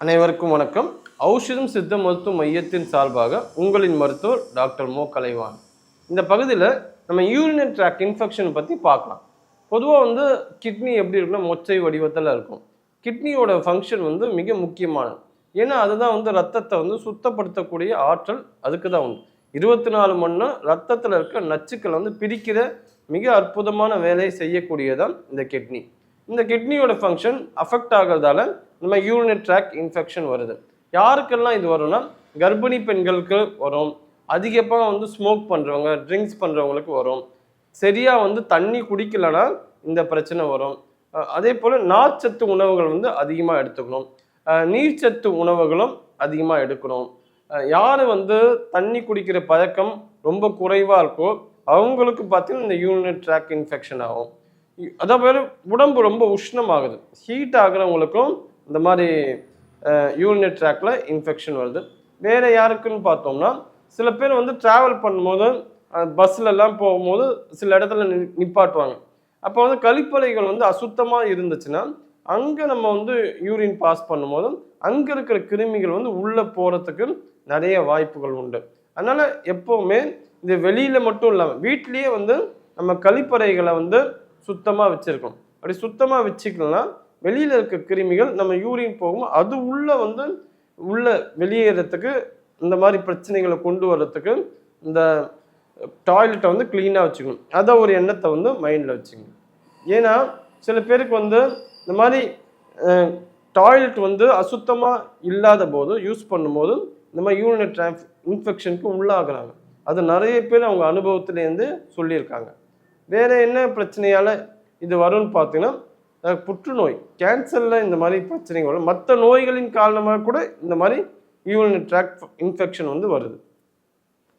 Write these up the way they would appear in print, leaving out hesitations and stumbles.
அனைவருக்கும் வணக்கம். ஔஷதம் சித்த மருத்துவ மையத்தின் சார்பாக உங்களின் மருத்துவர் டாக்டர் மோ கலைவாணன். இந்த பகுதியில் நம்ம யூரினரி ட்ராக் இன்ஃபெக்ஷன் பற்றி பார்க்கலாம். பொதுவாக கிட்னி எப்படி இருக்குன்னா மொச்சை வடிவத்தில் இருக்கும். கிட்னியோட ஃபங்க்ஷன் மிக முக்கியமானது. ஏன்னா அதுதான் ரத்தத்தை சுத்தப்படுத்தக்கூடிய ஆற்றல் அதுக்கு தான் உண்டு. 24 மணி நேரம் ரத்தத்தில் இருக்க நச்சுக்களை பிரிக்கிற மிக அற்புதமான வேலையை செய்யக்கூடியதான் இந்த கிட்னி. இந்த கிட்னியோட ஃபங்க்ஷன் அஃபெக்ட் ஆகிறதால நம்ம யூரினரி ட்ராக் இன்ஃபெக்ஷன் வருது. யாருக்கெல்லாம் இது வரும்னா கர்ப்பிணி பெண்களுக்கு வரும், அதிகமாக ஸ்மோக் பண்ணுறவங்க, ட்ரிங்க்ஸ் பண்ணுறவங்களுக்கு வரும், சரியாக தண்ணி குடிக்கலைன்னா இந்த பிரச்சனை வரும். அதே போல் நார்ச்சத்து உணவுகள் அதிகமாக எடுத்துக்கணும், நீர்ச்சத்து உணவுகளும் அதிகமாக எடுக்கணும். யார் தண்ணி குடிக்கிற பழக்கம் ரொம்ப குறைவாக இருக்கோ அவங்களுக்கு பார்த்தீங்கன்னா இந்த யூரினரி ட்ராக் இன்ஃபெக்ஷன் ஆகும். அதாவது உடம்பு ரொம்ப உஷ்ணமாகுது, ஹீட் ஆகிறவங்களுக்கும் இந்த மாதிரி யூரினரி ட்ராக்ல இன்ஃபெக்ஷன் வருது. வேறு யாருக்குன்னு பார்த்தோம்னா சில பேர் ட்ராவல் பண்ணும்போது பஸ்லெல்லாம் போகும்போது சில இடத்துல நிப்பாட்டுவாங்க. அப்போ கழிப்பறைகள் அசுத்தமாக இருந்துச்சுன்னா அங்கே நம்ம யூரின் பாஸ் பண்ணும்போது அங்கே இருக்கிற கிருமிகள் உள்ளே போகிறதுக்கு நிறைய வாய்ப்புகள் உண்டு. அதனால் எப்போவுமே இது வெளியில் மட்டும் இல்லாமல் வீட்லேயே நம்ம கழிப்பறைகளை சுத்தமாக வச்சுருக்கணும். அப்படி சுத்தமாக வச்சுக்கலாம் வெளியில் இருக்க கிருமிகள் நம்ம யூரின் போகும் அது உள்ள வெளியேறதுக்கு இந்த மாதிரி பிரச்சனைகளை கொண்டு வர்றதுக்கு இந்த டாய்லெட்டை க்ளீனாக வச்சுக்கணும். அதை ஒரு எண்ணத்தை மைண்டில் வச்சுக்கணும். ஏன்னா சில பேருக்கு இந்த மாதிரி டாய்லெட் அசுத்தமாக இல்லாத போது யூஸ் பண்ணும்போது இந்த மாதிரி யூரினரி ட்ராக் இன்ஃபெக்ஷனுக்கு உள்ளாகிறாங்க. அது நிறைய பேர் அவங்க அனுபவத்துலேருந்து சொல்லியிருக்காங்க. வேறு என்ன பிரச்சனையால் இது வரும்னு பார்த்தீங்கன்னா புற்றுநோய், கேன்சரில் இந்த மாதிரி பிரச்சனைகள் வரும். மற்ற நோய்களின் காரணமாக கூட இந்த மாதிரி யூரினரி ட்ராக் இன்ஃபெக்ஷன் வருது.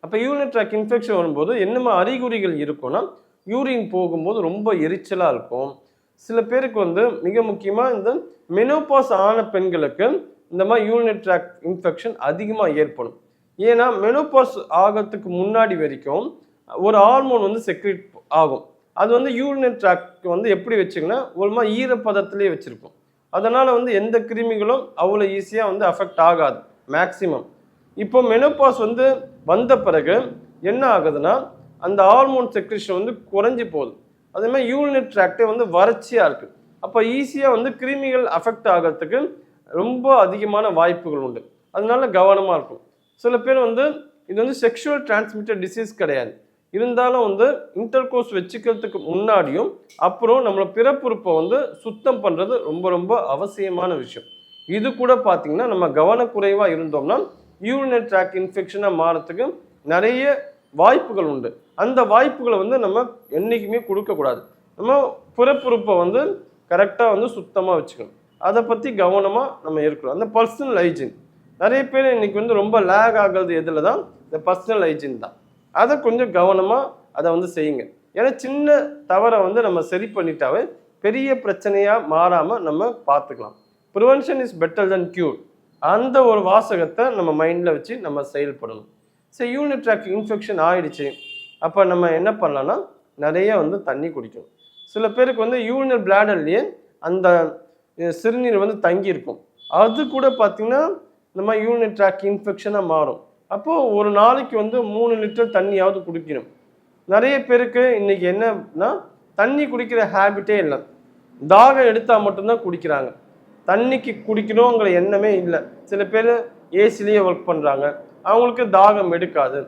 அப்போ யூரினரி ட்ராக் இன்ஃபெக்ஷன் வரும்போது என்னமா அறிகுறிகள் இருக்கும்னா யூரின் போகும்போது ரொம்ப எரிச்சலாக இருக்கும். சில பேருக்கு மிக முக்கியமாக இந்த மெனோபாஸ் ஆன பெண்களுக்கு இந்த மாதிரி யூரினரி ட்ராக் இன்ஃபெக்ஷன் அதிகமாக ஏற்படும். ஏன்னா மெனோபாஸ் ஆகிறதுக்கு முன்னாடி வரைக்கும் ஒரு ஹார்மோன் செக்ரேட் ஆகும். அது யூரினரி ட்ராக் எப்படி வச்சுக்கன்னா ஒரு மாதிரி ஈரப்பதத்திலே வச்சுருக்கும். அதனால் எந்த கிருமிகளும் அவ்வளோ ஈஸியாக அஃபெக்ட் ஆகாது மேக்சிமம். இப்போ மெனோபாஸ் வந்த பிறகு என்ன ஆகுதுன்னா அந்த ஹார்மோன் செக்ரேஷன் குறைஞ்சி போகுது. அதே மாதிரி யூரினரி ட்ராக்டே வறட்சியாக இருக்குது. அப்போ ஈஸியாக கிருமிகள் அஃபெக்ட் ஆகிறதுக்கு ரொம்ப அதிகமான வாய்ப்புகள் உண்டு. அதனால கவனமாக இருக்கும். சில பேர் இது செக்ஷுவல் டிரான்ஸ்மிட்டட் டிசீஸ் கிடையாது, இருந்தாலும் இன்டர்கோர்ஸ் வச்சுக்கிறதுக்கு முன்னாடியும் அப்புறம் நம்மளை பிறப்புறுப்பை சுத்தம் பண்ணுறது ரொம்ப ரொம்ப அவசியமான விஷயம். இது கூட பார்த்திங்கன்னா நம்ம கவனக்குறைவாக இருந்தோம்னா யூரினரி ட்ராக் இன்ஃபெக்ஷனாக மாறத்துக்கு நிறைய வாய்ப்புகள் உண்டு. அந்த வாய்ப்புகளை நம்ம என்றைக்குமே கொடுக்கக்கூடாது. நம்ம பிறப்புறுப்பை கரெக்டாக சுத்தமாக வச்சுக்கணும். அதை பற்றி கவனமாக நம்ம இருக்கணும். அந்த பர்சனல் ஹைஜீன் நிறைய பேர் இன்றைக்கி ரொம்ப லேக் ஆகிறது எதில் தான், இந்த பர்சனல் ஹைஜீன் தான். அதை கொஞ்சம் கவனமாக அதை செய்யுங்க. ஏன்னா சின்ன தவறை நம்ம சரி பண்ணிட்டாவே பெரிய பிரச்சனையாக மாறாமல் நம்ம பார்த்துக்கலாம். Prevention is better then cure. அந்த ஒரு வாசகத்தை நம்ம மைண்டில் வச்சு நம்ம செயல்படணும். சரி, யூரினரி ட்ராக் இன்ஃபெக்ஷன் ஆகிடுச்சு, அப்போ நம்ம என்ன பண்ணலான்னா நிறைய தண்ணி குடிக்கணும். சில பேருக்கு யூரினரி பிளாடர்லேயே அந்த சிறுநீர் தங்கியிருக்கும். அது கூட பார்த்திங்கன்னா இந்த மாதிரி யூரினரி ட்ராக் இன்ஃபெக்ஷனாக மாறும். அப்போது ஒரு நாளைக்கு 3 லிட்டர் தண்ணியாவது குடிக்கணும். நிறைய பேருக்கு இன்றைக்கி என்னன்னா தண்ணி குடிக்கிற ஹேபிட்டே இல்லை, தாகம் எடுத்தால் மட்டும்தான் குடிக்கிறாங்க. தண்ணிக்கு குடிக்கணுங்கிற எண்ணமே இல்லை. சில பேர் ஏசிலேயே ஒர்க் பண்ணுறாங்க, அவங்களுக்கு தாகம் எடுக்காது.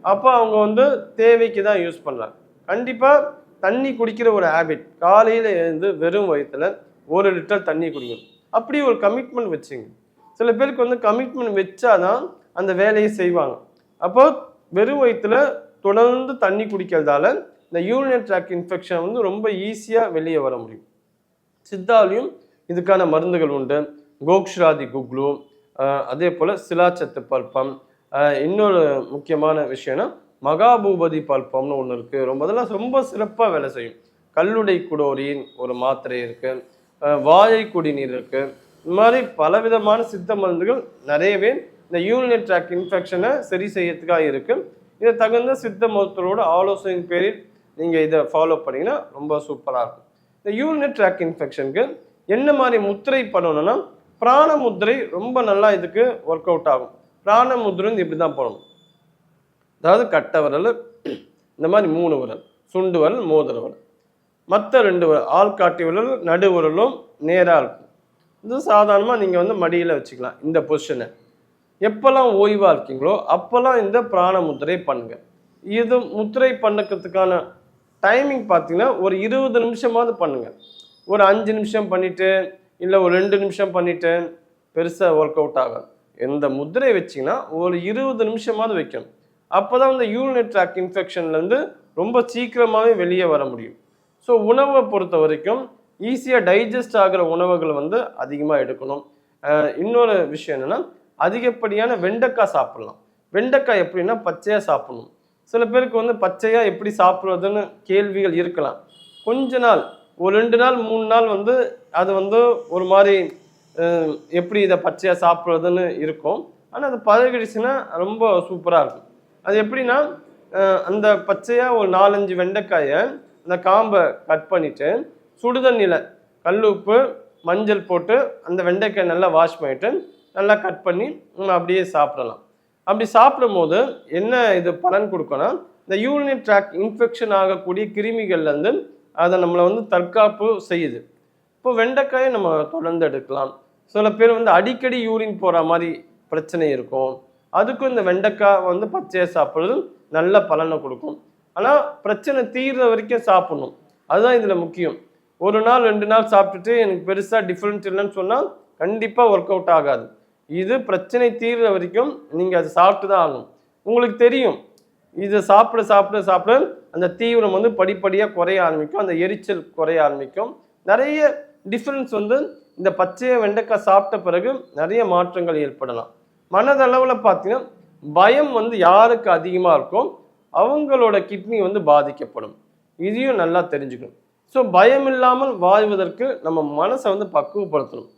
அப்போ அவங்க தேவைக்கு தான் யூஸ் பண்ணுறாங்க. கண்டிப்பாக தண்ணி குடிக்கிற ஒரு ஹேபிட், காலையில் எழுந்து வெறும் வயிற்றில் 1 லிட்டர் தண்ணி குடிக்கணும். அப்படி ஒரு கமிட்மெண்ட் வச்சுங்க. சில பேருக்கு கமிட்மெண்ட் வச்சாதான் அந்த வேலையை செய்வாங்க. அப்போ வெறும் வயிற்றில் தொடர்ந்து தண்ணி குடிக்கிறதால இந்த யூரினரி ட்ராக் இன்ஃபெக்ஷன் ரொம்ப ஈஸியாக வெளியே வர முடியும். சித்தாலையும் இதுக்கான மருந்துகள் உண்டு. கோக்ஷ்ராதி குக்லு, அதே போல் சிலாச்சத்து பல்பம். இன்னொரு முக்கியமான விஷயம்னா மகாபூபதி பல்பம்னு ஒன்று இருக்குது. அதெல்லாம் ரொம்ப சிறப்பாக வேலை செய்யும். கல்லுடை குடோரின் ஒரு மாத்திரை இருக்குது, வாழை குடிநீர் இருக்குது. இந்த மாதிரி பலவிதமான சித்த மருந்துகள் நிறையவே இந்த யூரினரி ட்ராக் இன்ஃபெக்ஷனை சரி செய்யறதுக்காக இருக்குது. இதை தகுந்த சித்த மருத்துவரோட ஆலோசனையின் பேரில் நீங்கள் இதை ஃபாலோ பண்ணிங்கன்னா ரொம்ப சூப்பராக இருக்கும். இந்த யூரினரி ட்ராக் இன்ஃபெக்ஷனுக்கு என்ன மாதிரி முத்திரை பண்ணணும்னா பிராண முத்திரை ரொம்ப நல்லா இதுக்கு ஒர்க் அவுட் ஆகும். பிராண முத்திரை இப்படி தான் போடணும். அதாவது கட்டை விரல், இந்த மாதிரி 3 விரல், சுண்டு விரல், மோதிர விரல், மற்ற 2 விரல் ஆள்காட்டி விரல் நடு விரலும் நேராக இருக்கும். இது சாதாரணமாக நீங்கள் வந்து மடியில் வச்சுக்கலாம். இந்த பொசிஷனை எப்போல்லாம் ஓய்வாக இருக்கீங்களோ அப்போல்லாம் இந்த பிராண முத்திரை பண்ணுங்க. இது முத்திரை பண்ணுறதுக்கான டைமிங் பார்த்தீங்கன்னா ஒரு 20 நிமிஷமாவது பண்ணுங்க. ஒரு 5 நிமிஷம் பண்ணிவிட்டு இல்லை ஒரு 2 நிமிஷம் பண்ணிவிட்டு பெருசாக ஒர்க் அவுட் ஆகும். எந்த முத்திரை வச்சிங்கன்னா ஒரு 20 நிமிஷமாவது வைக்கணும். அப்போ தான் இந்த யூரினரி ட்ராக்ட் இன்ஃபெக்ஷன்லேருந்து ரொம்ப சீக்கிரமாகவே வெளியே வர முடியும். ஸோ உணவை பொறுத்த வரைக்கும் ஈஸியாக டைஜஸ்ட் ஆகிற உணவுகள் வந்து அதிகமாக எடுக்கணும். இன்னொரு விஷயம் என்னென்னா, அதிகப்படியான வெண்டைக்காய் சாப்பிட்லாம். வெண்டைக்காய் எப்படின்னா பச்சையாக சாப்பிடணும். சில பேருக்கு வந்து பச்சையாக எப்படி சாப்பிட்றதுன்னு கேள்விகள் இருக்கலாம். கொஞ்ச நாள் ஒரு 2 நாள் 3 நாள் வந்து அது வந்து ஒரு மாதிரி எப்படி இதை பச்சையாக சாப்பிட்றதுன்னு இருக்கும். ஆனால் அது பழகிடுச்சுன்னா ரொம்ப சூப்பராக இருக்கும். அது எப்படின்னா, அந்த பச்சையாக ஒரு 4-5 வெண்டைக்காயை அந்த காம்பை கட் பண்ணிவிட்டு சுடுதண்ணியில் கல் உப்பு மஞ்சள் போட்டு அந்த வெண்டைக்காய் நல்லா வாஷ் பண்ணிவிட்டு நல்லா கட் பண்ணி அப்படியே சாப்பிடலாம். அப்படி சாப்பிடும் போது என்ன இது பலன் கொடுக்கும்னா, இந்த யூரினரி ட்ராக்ட் இன்ஃபெக்ஷன் ஆகக்கூடிய கிருமிகள்லேருந்து அதை நம்மளை வந்து தற்காப்பு செய்யுது. இப்போ வெண்டைக்காயை நம்ம தொடர்ந்து எடுக்கலாம். சில பேர் வந்து அடிக்கடி யூரின் போகிற மாதிரி பிரச்சனை இருக்கும். அதுக்கும் இந்த வெண்டைக்காய் வந்து பச்சையாக சாப்பிட்றது நல்ல பலனை கொடுக்கும். ஆனால் பிரச்சனை தீர்ற வரைக்கும் சாப்பிடணும். அதுதான் இதில் முக்கியம். ஒரு நாள் 2 நாள் சாப்பிட்டுட்டு எனக்கு பெருசாக டிஃப்ரெண்ட் இல்லைன்னு சொன்னால் கண்டிப்பாக ஒர்க் அவுட் ஆகாது. இது பிரச்சனை தீர்ற வரைக்கும் நீங்கள் அதை சாப்பிட்டு தான் ஆகணும். உங்களுக்கு தெரியும், இதை சாப்பிட சாப்பிட சாப்பிட அந்த தீவிரம் வந்து படிப்படியாக குறைய ஆரம்பிக்கும், அந்த எரிச்சல் குறைய ஆரம்பிக்கும். நிறைய டிஃப்ரென்ஸ் வந்து இந்த பச்சையை வெண்டைக்காய் சாப்பிட்ட பிறகு நிறைய மாற்றங்கள் ஏற்படலாம். மனதளவில் பார்த்தீங்கன்னா பயம் வந்து யாருக்கு அதிகமாக இருக்கும் அவங்களோட கிட்னி வந்து பாதிக்கப்படும். இதையும் நல்லா தெரிஞ்சுக்கணும். ஸோ பயம் இல்லாமல் வாழ்வதற்கு நம்ம மனசை வந்து பக்குவப்படுத்தணும்.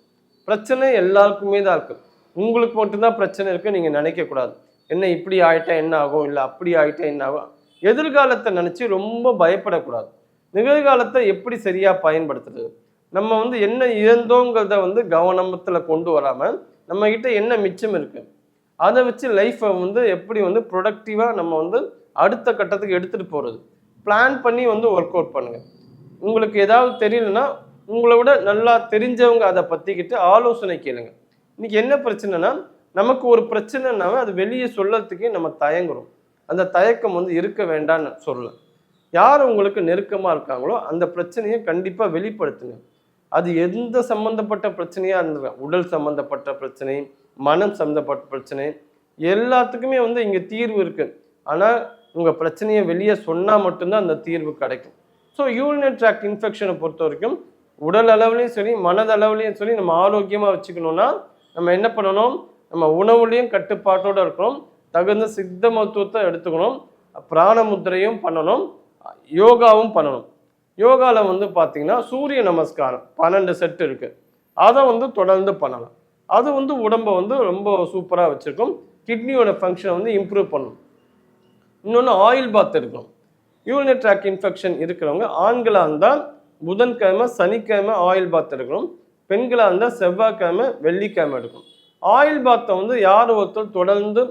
பிரச்சனை எல்லாருக்குமே தான் இருக்குது. உங்களுக்கு மட்டும்தான் பிரச்சனை இருக்குது நீங்கள் நினைக்கக்கூடாது. என்ன இப்படி ஆகிட்டா என்ன ஆகும், இல்லை அப்படி ஆகிட்டா என்ன ஆகும். எதிர்காலத்தை நினச்சி ரொம்ப பயப்படக்கூடாது. நிகழ்காலத்தை எப்படி சரியாக பயன்படுத்துறது, நம்ம வந்து என்ன இழந்தோங்கிறத வந்து கவனத்தில் கொண்டு வராமல் நம்மக்கிட்ட என்ன மிச்சம் இருக்குது அதை வச்சு லைஃப்பை வந்து எப்படி வந்து ப்ரொடக்டிவாக நம்ம வந்து அடுத்த கட்டத்துக்கு எடுத்துகிட்டு போகிறது பிளான் பண்ணி வந்து ஒர்க் அவுட் பண்ணுங்கள். உங்களுக்கு ஏதாவது தெரியலன்னா உங்களை விட நல்லா தெரிஞ்சவங்க அதை பற்றிக்கிட்டு ஆலோசனை கேளுங்க. இன்றைக்கி என்ன பிரச்சனைனா, நமக்கு ஒரு பிரச்சனைனாவே அது வெளியே சொல்லறதுக்கே நம்ம தயங்குறோம். அந்த தயக்கம் வந்து இருக்க வேண்டான்னு சொல்ல. யார் உங்களுக்கு நெருக்கமாக இருக்காங்களோ அந்த பிரச்சனையை கண்டிப்பாக வெளிப்படுத்துங்க. அது எந்த சம்மந்தப்பட்ட பிரச்சனையாக இருந்தது, உடல் சம்மந்தப்பட்ட பிரச்சனை, மனம் சம்மந்தப்பட்ட பிரச்சனை, எல்லாத்துக்குமே வந்து இங்கே தீர்வு இருக்குது. ஆனால் உங்கள் பிரச்சனையை வெளியே சொன்னால் மட்டும்தான் அந்த தீர்வு கிடைக்கும். ஸோ யூரினரி ட்ராக்ட் இன்ஃபெக்ஷனை பொறுத்த வரைக்கும் உடல் அளவுலேயும் சரி மனதளவுலேயும் சரி நம்ம ஆரோக்கியமாக வச்சுக்கணுன்னா நம்ம என்ன பண்ணணும், நம்ம உணவுலேயும் கட்டுப்பாட்டோடு இருக்கணும், தகுந்த சித்த மருத்துவத்தை எடுத்துக்கணும், பிராண முத்திரையும் பண்ணணும், யோகாவும் பண்ணணும். யோகாவில் வந்து பார்த்திங்கன்னா சூரிய நமஸ்காரம் 12 செட் இருக்குது. அதை வந்து தொடர்ந்து பண்ணலாம். அது வந்து உடம்பை வந்து ரொம்ப சூப்பராக வச்சுருக்கும். கிட்னியோட ஃபங்க்ஷனை வந்து இம்ப்ரூவ் பண்ணணும். இன்னொன்று ஆயில் பாத் இருக்கணும். யூரினரி ட்ராக்ட் இன்ஃபெக்ஷன் இருக்கிறவங்க ஆண்களாக இருந்தால் புதன்கிழமை சனிக்கிழமை ஆயில் பாத் எடுக்கணும். பெண்களாக இருந்தால் செவ்வாய்க்கிழமை வெள்ளிக்கிழமை எடுக்கணும். ஆயில் பாத்தை வந்து யார் ஒருத்தர் தொடர்ந்து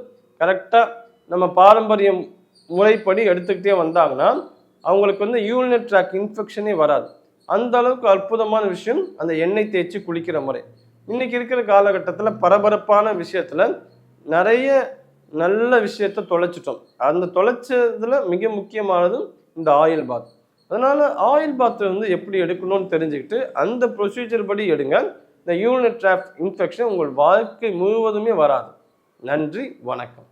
கரெக்டாக நம்ம பாரம்பரியம் முறைப்படி எடுத்துக்கிட்டே வந்தாங்கன்னா அவங்களுக்கு வந்து யூரினரி ட்ராக்ட் இன்ஃபெக்ஷனே வராது. அந்த அளவுக்கு அற்புதமான விஷயம் அந்த எண்ணெய் தேய்ச்சி குளிக்கிற முறை. இன்றைக்கி இருக்கிற காலகட்டத்தில் பரபரப்பான விஷயத்தில் நிறைய நல்ல விஷயத்தை தொலைச்சிட்டோம். அந்த தொலைச்சதில் மிக முக்கியமானது இந்த ஆயில் பாத். அதனால் ஆயில் பாத்தை வந்து எப்படி எடுக்கணும்னு தெரிஞ்சுக்கிட்டு அந்த ப்ரொசீஜர் படி எடுங்க. இந்த யூரினரி ட்ராக்ட் இன்ஃபெக்ஷன் உங்கள் வாழ்க்கை முழுவதுமே வராது. நன்றி, வணக்கம்.